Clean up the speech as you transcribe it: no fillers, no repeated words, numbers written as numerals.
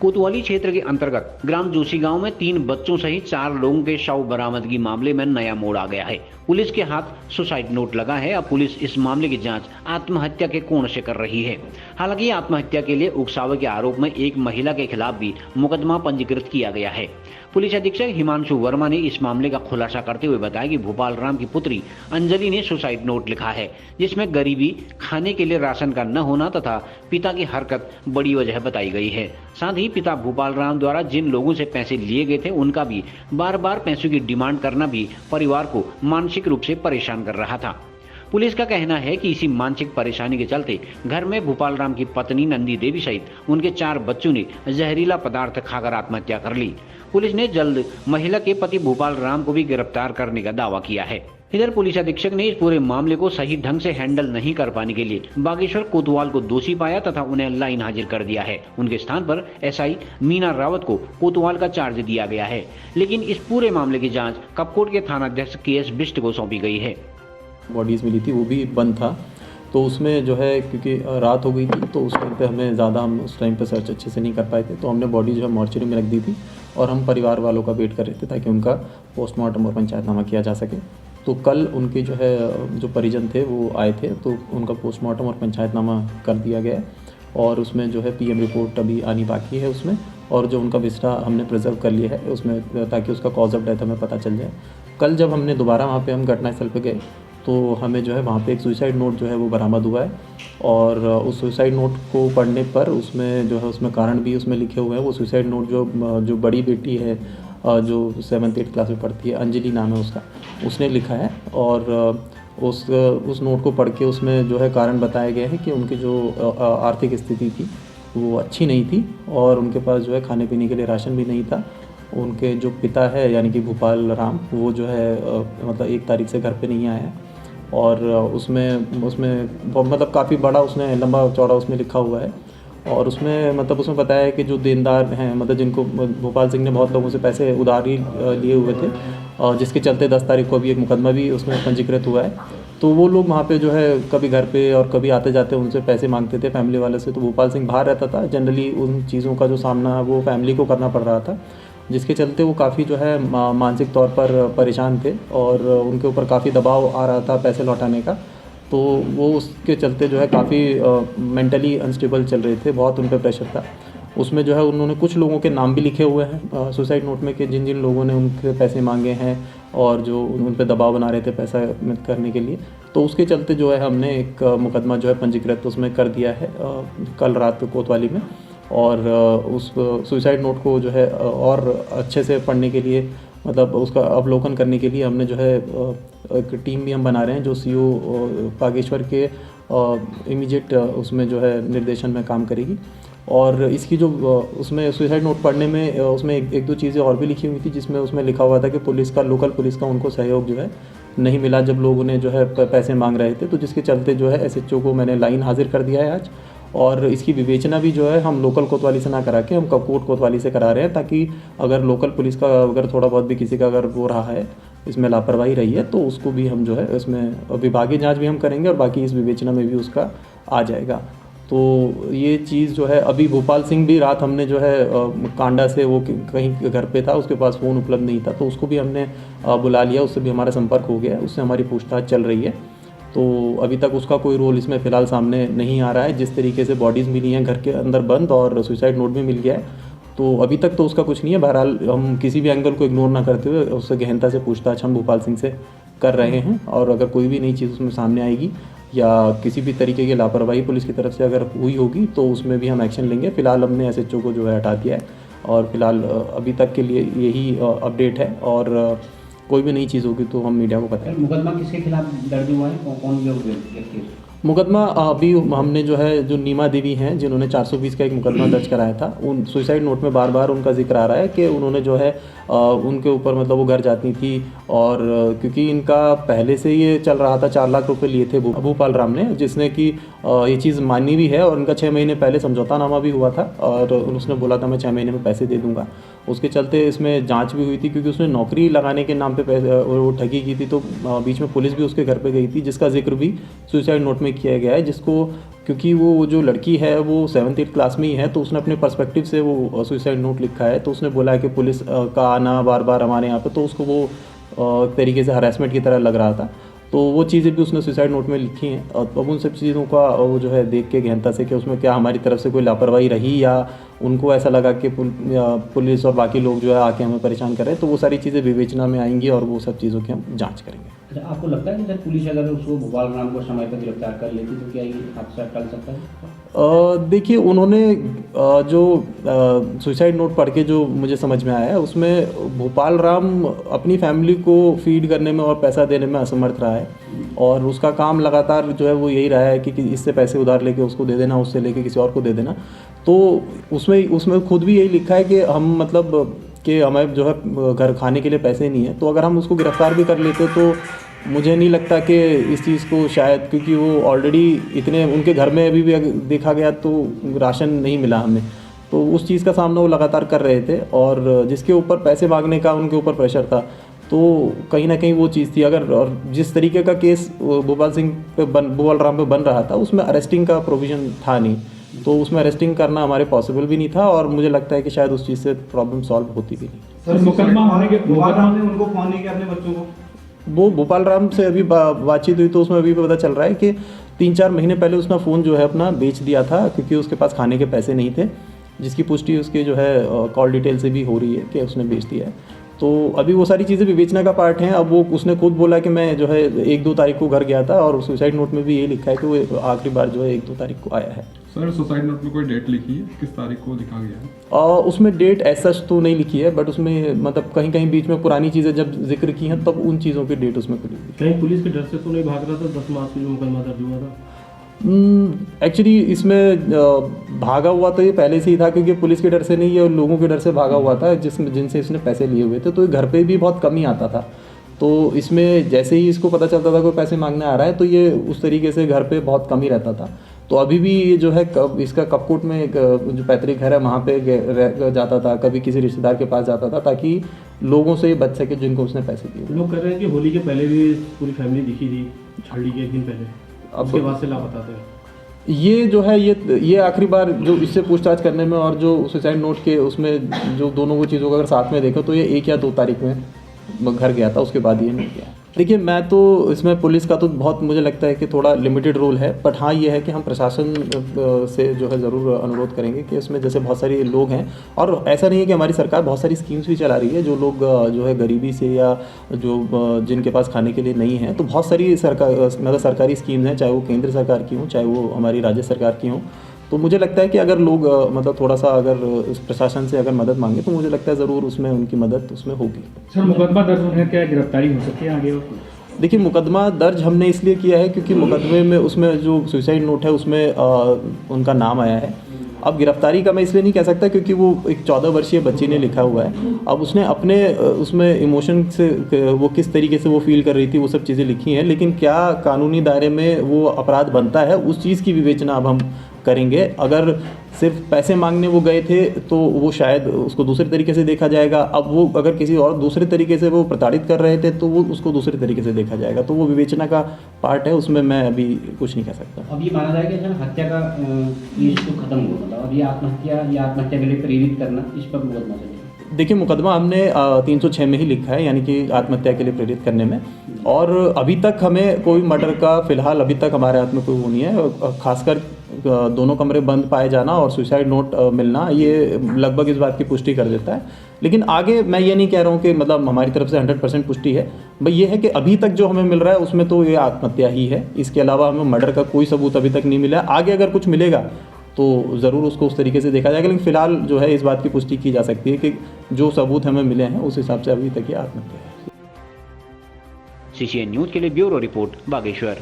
कोतवाली क्षेत्र के अंतर्गत ग्राम जोशी गांव में 3 बच्चों सहित 4 लोगों के शव बरामदगी मामले में नया मोड़ आ गया है। पुलिस के हाथ सुसाइड नोट लगा है। अब पुलिस इस मामले की जांच आत्महत्या के कोण से कर रही है। हालांकि आत्महत्या के लिए उकसावे के आरोप में एक महिला के खिलाफ भी मुकदमा पंजीकृत किया गया है। पुलिस अधीक्षक हिमांशु वर्मा ने इस मामले का खुलासा करते हुए बताया कि भूपाल राम की पुत्री अंजलि ने सुसाइड नोट लिखा है, जिसमें गरीबी, खाने के लिए राशन का न होना तथा पिता की हरकत बड़ी वजह बताई गई है। साथ ही पिता भूपाल राम द्वारा जिन लोगों से पैसे लिए गए थे उनका भी बार बार पैसों की डिमांड करना भी परिवार को मानसिक रूप से परेशान कर रहा था। पुलिस का कहना है कि इसी मानसिक परेशानी के चलते घर में भूपाल राम की पत्नी नंदी देवी सहित उनके 4 बच्चों ने जहरीला पदार्थ खाकर आत्महत्या कर ली। पुलिस ने जल्द महिला के पति भूपाल राम को भी गिरफ्तार करने का दावा किया है। इधर पुलिस अधीक्षक ने इस पूरे मामले को सही ढंग से हैंडल नहीं कर पाने के लिए बागेश्वर कोतवाल को दोषी पाया तथा उन्हें लाइन हाजिर कर दिया है। उनके स्थान पर एसआई मीना रावत को कोतवाल का चार्ज दिया गया है। लेकिन इस पूरे मामले की जांच कपकोट के थानाध्यक्ष KS बिष्ट को सौंपी गई है। बॉडीज़ मिली थी, वो भी बंद था, तो उसमें जो है क्योंकि रात हो गई थी तो उस टाइम पे हमें ज़्यादा हम उस टाइम पे सर्च अच्छे से नहीं कर पाए थे, तो हमने बॉडी जो है मॉर्चरी में रख दी थी और हम परिवार वालों का वेट कर रहे थे ताकि उनका पोस्टमार्टम और पंचायतनामा किया जा सके। तो कल उनके जो है जो परिजन थे वो आए थे, तो उनका पोस्टमार्टम और पंचायतनामा कर दिया गया और उसमें जो है PM रिपोर्ट अभी आनी बाकी है उसमें, और जो उनका विस्टा हमने प्रिजर्व कर लिया है उसमें ताकि उसका कॉज ऑफ डेथ हमें पता चल जाए। कल जब हमने दोबारा वहाँ पे हम घटनास्थल पे गए तो हमें जो है वहाँ पे एक सुसाइड नोट जो है वो बरामद हुआ है, और उस सुसाइड नोट को पढ़ने पर उसमें जो है उसमें कारण भी उसमें लिखे हुए हैं। वो सुसाइड नोट जो बड़ी बेटी है जो 7th 8th क्लास में पढ़ती है, अंजलि नाम है उसका, उसने लिखा है। और उस नोट को पढ़ के उसमें जो है कारण बताया गया है कि उनकी जो आर्थिक स्थिति थी वो अच्छी नहीं थी और उनके पास जो है खाने पीने के लिए राशन भी नहीं था। उनके जो पिता है यानी कि भूपाल राम, वो जो है मतलब 1 तारीख से घर पे नहीं आया है, और उसमें मतलब काफ़ी बड़ा उसने लंबा चौड़ा उसमें लिखा हुआ है, और उसमें मतलब उसमें बताया है कि जो देनदार हैं, मतलब जिनको भोपाल सिंह ने बहुत लोगों से पैसे उधारी लिए हुए थे, और जिसके चलते 10 तारीख को अभी एक मुकदमा भी उसमें पंजीकृत हुआ है। तो वो लोग वहाँ पे जो है कभी घर पे और कभी आते जाते उनसे पैसे मांगते थे फैमिली वाले से। तो भोपाल सिंह बाहर रहता था, जनरली उन चीज़ों का जो सामना वो फैमिली को करना पड़ रहा था, जिसके चलते वो काफ़ी जो है मानसिक तौर पर परेशान थे और उनके ऊपर काफ़ी दबाव आ रहा था पैसे लौटाने का। तो वो उसके चलते जो है काफ़ी मेंटली अनस्टेबल चल रहे थे, बहुत उन पर प्रेशर था। उसमें जो है उन्होंने कुछ लोगों के नाम भी लिखे हुए हैं सुसाइड नोट में कि जिन जिन लोगों ने उनसे पैसे मांगे हैं और जो उन पर दबाव बना रहे थे पैसा करने के लिए। तो उसके चलते जो है हमने एक मुकदमा जो है पंजीकृत उसमें कर दिया है कल रात कोतवाली में। और उस सुसाइड नोट को जो है और अच्छे से पढ़ने के लिए, मतलब उसका अवलोकन करने के लिए हमने जो है एक टीम भी हम बना रहे हैं जो CO बागेश्वर के इमीडिएट उसमें जो है निर्देशन में काम करेगी। और इसकी जो उसमें सुसाइड नोट पढ़ने में उसमें एक दो चीज़ें और भी लिखी हुई थी, जिसमें उसमें लिखा हुआ था कि लोकल पुलिस का उनको सहयोग जो है नहीं मिला जब लोगों ने जो है पैसे मांग रहे थे। तो जिसके चलते जो है SHO को मैंने लाइन हाजिर कर दिया है आज, और इसकी विवेचना भी जो है हम लोकल कोतवाली से ना करा के हम कपकोट कोतवाली से करा रहे हैं, ताकि अगर लोकल पुलिस का अगर थोड़ा बहुत भी किसी का अगर वो रहा है, इसमें लापरवाही रही है, तो उसको भी हम जो है इसमें विभागीय जांच भी हम करेंगे और बाकी इस विवेचना में भी उसका आ जाएगा। तो ये चीज़ जो है अभी भोपाल सिंह भी रात हमने जो है कांडा से वो कहीं घर पे था, उसके पास फ़ोन उपलब्ध नहीं था, तो उसको भी हमने बुला लिया, उससे भी हमारा संपर्क हो गया, उससे हमारी पूछताछ चल रही है। तो अभी तक उसका कोई रोल इसमें फ़िलहाल सामने नहीं आ रहा है। जिस तरीके से बॉडीज़ मिली हैं घर के अंदर बंद और सुसाइड नोट भी मिल गया है, तो अभी तक तो उसका कुछ नहीं है। बहरहाल हम किसी भी एंगल को इग्नोर ना करते हुए उससे गहनता से पूछताछ हम भोपाल सिंह से कर रहे हैं, और अगर कोई भी नई चीज़ उसमें सामने आएगी या किसी भी तरीके की लापरवाही पुलिस की तरफ से अगर हुई होगी तो उसमें भी हम एक्शन लेंगे। फ़िलहाल हमने SHO को जो है हटा दिया है, और फिलहाल अभी तक के लिए यही अपडेट है, और कोई भी नई चीज़ होगी तो हम मीडिया को बताएंगे। मुकदमा किसके खिलाफ दर्ज हुआ है, कौन व्यक्ति? मुकदमा अभी हमने जो है जो नीमा देवी हैं जिन्होंने 420 का एक मुकदमा दर्ज कराया था, उन सुसाइड नोट में बार बार उनका जिक्र आ रहा है कि उन्होंने जो है उनके ऊपर मतलब वो घर जाती थी, और क्योंकि इनका पहले से ये चल रहा था 4 लाख रुपए लिए थे भूपाल राम ने, जिसने कि ये चीज़ मानी भी है, और उनका 6 महीने पहले समझौता नामा भी हुआ था और उसने बोला था मैं 6 महीने में पैसे दे दूँगा। उसके चलते इसमें जांच भी हुई थी, क्योंकि उसने नौकरी लगाने के नाम पे पैसे वो ठगी की थी। तो बीच में पुलिस भी उसके घर पे गई थी, जिसका जिक्र भी सुसाइड नोट में किया गया है। जिसको क्योंकि वो जो लड़की है वो 7th-8th क्लास में ही है, तो उसने अपने पर्सपेक्टिव से वो सुसाइड नोट लिखा है। तो उसने बोला है कि पुलिस का आना बार बार हमारे यहाँ पे, तो उसको वो एक तरीके से हरासमेंट की तरह लग रहा था। तो वो चीज़ें भी उसने सुसाइड नोट में लिखी हैं। अब उन सब चीज़ों का वो जो है देख के गहनता से कि उसमें क्या हमारी तरफ से कोई लापरवाही रही, या उनको ऐसा लगा कि पुलिस और बाकी लोग जो है आके हमें परेशान कर रहे हैं, तो वो सारी चीज़ें विवेचना में आएंगी और वो सब चीज़ों की हम जांच करेंगे। अच्छा, आपको लगता है कि सर पुलिस अगर उसको भोपाल राम को समय पर गिरफ्तार कर लेती तो क्या ये हादसा टल सकता है? देखिए, उन्होंने जो सुसाइड नोट पढ़ के जो मुझे समझ में आया है, उसमें भोपाल राम अपनी फैमिली को फीड करने में और पैसा देने में असमर्थ रहा है, और उसका काम लगातार जो है वो यही रहा है कि इससे पैसे उधार लेके उसको दे देना, उससे लेके किसी और को दे देना। तो उसमें खुद भी यही लिखा है कि हम मतलब कि हमें जो है घर खाने के लिए पैसे नहीं है। तो अगर हम उसको गिरफ़्तार भी कर लेते तो मुझे नहीं लगता कि इस चीज़ को शायद, क्योंकि वो ऑलरेडी इतने उनके घर में अभी भी देखा गया तो राशन नहीं मिला हमें, तो उस चीज़ का सामना वो लगातार कर रहे थे, और जिसके ऊपर पैसे मांगने का उनके ऊपर प्रेशर था। तो कहीं ना कहीं वो चीज़ थी। अगर और जिस तरीके का केस भोपाल राम पे बन रहा था, उसमें अरेस्टिंग का प्रोविज़न था नहीं, तो उसमें अरेस्टिंग करना हमारे पॉसिबल भी नहीं था, और मुझे लगता है कि शायद उस चीज़ से प्रॉब्लम सॉल्व होती भी नहीं। सर, मुकदमा होने के भोपाल राम ने उनको फोन नहीं किया अपने बच्चों को? वो भोपाल राम से अभी बातचीत हुई, तो उसमें अभी पता चल रहा है कि 3-4 महीने पहले उसने फ़ोन जो है अपना बेच दिया था, क्योंकि उसके पास खाने के पैसे नहीं थे, जिसकी पुष्टि उसके जो है कॉल डिटेल से भी हो रही है कि उसने बेच दिया है। तो अभी वो सारी चीज़ें विवेचना का पार्ट हैं। अब वो उसने खुद बोला कि मैं जो है 1-2 तारीख को घर गया था, और सुसाइड नोट में भी यही लिखा है कि वो आखिरी बार जो है 1-2 तारीख को आया है। सर, सुसाइड नोट में कोई डेट लिखी है, किस तारीख को लिखा गया है? उसमें डेट ऐसा तो नहीं लिखी है, बट उसमें मतलब कहीं कहीं बीच में पुरानी चीज़ें जब जिक्र की हैं तब उन चीज़ों की डेट उसमें खुली। कहीं पुलिस के डर से तो नहीं भाग रहा था 10 मार्च को जो मुकदमा दर्ज हुआ था? एक्चुअली इसमें भागा हुआ तो ये पहले से ही था, क्योंकि पुलिस के डर से नहीं, ये लोगों के डर से भागा हुआ था जिनसे इसने पैसे लिए हुए थे। तो घर पे भी बहुत कम ही आता था, तो इसमें जैसे ही इसको पता चलता था कोई पैसे मांगने आ रहा है, तो ये उस तरीके से घर पे बहुत कम ही रहता था। तो अभी भी ये जो है इसका कपकोट में एक जो पैतृक घर है वहाँ पे जाता था, कभी किसी रिश्तेदार के पास जाता था, ताकि लोगों से बच सके जिनको उसने पैसे दिए। लोग कह रहे हैं कि होली के पहले भी पूरी फैमिली दिखी थी, छड़ी के एक दिन पहले, अब उसके बाद से लापता थे। ये जो है ये आखिरी बार जो इससे पूछताछ करने में, और जो सुसाइड नोट के उसमें जो दोनों वो चीज़ों को अगर साथ में देखो, तो ये 1 या 2 तारीख में घर गया था, उसके बाद ये नहीं गया। देखिए, मैं तो इसमें पुलिस का तो बहुत मुझे लगता है कि थोड़ा लिमिटेड रोल है, बट हाँ ये है कि हम प्रशासन से जो है ज़रूर अनुरोध करेंगे कि इसमें जैसे बहुत सारे लोग हैं, और ऐसा नहीं है कि हमारी सरकार बहुत सारी स्कीम्स भी चला रही है, जो लोग जो है गरीबी से या जो जिनके पास खाने के लिए नहीं है, तो बहुत सारी सरकारी स्कीम्स हैं, चाहे वो केंद्र सरकार की हों, चाहे वो हमारी राज्य सरकार की हों। तो मुझे लगता है कि अगर लोग मतलब थोड़ा सा अगर प्रशासन से अगर मदद मांगे, तो मुझे लगता है ज़रूर उसमें उनकी मदद उसमें होगी। सर, मुकदमा दर्ज होने क्या गिरफ्तारी हो सकती है आगे? देखिए, मुकदमा दर्ज हमने इसलिए किया है क्योंकि मुकदमे में उसमें जो सुसाइड नोट है उसमें उनका नाम आया है। अब गिरफ्तारी का मैं इसलिए नहीं कह सकता क्योंकि वो एक 14 वर्षीय बच्ची ने लिखा हुआ है। अब उसने अपने उसमें इमोशन से वो किस तरीके से वो फील कर रही थी, वो सब चीज़ें लिखी हैं, लेकिन क्या कानूनी दायरे में वो अपराध बनता है, उस चीज़ की विवेचना अब हम करेंगे। अगर सिर्फ पैसे मांगने वो गए थे तो वो शायद उसको दूसरे तरीके से देखा जाएगा। अब वो अगर किसी और दूसरे तरीके से वो प्रताड़ित कर रहे थे तो वो उसको दूसरे तरीके से देखा जाएगा। तो वो विवेचना का पार्ट है, उसमें मैं अभी कुछ नहीं कह सकता। अब ये माना जाए कि सर हत्या का केस तो खत्म हुआ, मतलब अब ये आत्महत्या या आत्महत्या के लिए प्रेरित करना, इस पर मुकदमा चलेगा। देखिए, मुकदमा हमने 306 में ही लिखा है, यानी कि आत्महत्या के लिए प्रेरित करने में, और अभी तक हमें कोई मर्डर का फिलहाल अभी तक हमारे हाथ में कोई वो नहीं है। खासकर दोनों कमरे बंद पाए जाना और सुसाइड नोट मिलना, ये लगभग इस बात की पुष्टि कर देता है। लेकिन आगे मैं ये नहीं कह रहा हूँ कि मतलब हमारी तरफ से 100% पुष्टि है, भाई ये है कि अभी तक जो हमें मिल रहा है उसमें तो ये आत्महत्या ही है। इसके अलावा हमें मर्डर का कोई सबूत अभी तक नहीं मिला है। आगे अगर कुछ मिलेगा तो ज़रूर उसको उस तरीके से देखा जाएगा, लेकिन फिलहाल जो है इस बात की पुष्टि की जा सकती है कि जो सबूत हमें मिले हैं उस हिसाब से अभी तक ये आत्महत्या है। CCN न्यूज़ के लिए ब्यूरो रिपोर्ट बागेश्वर।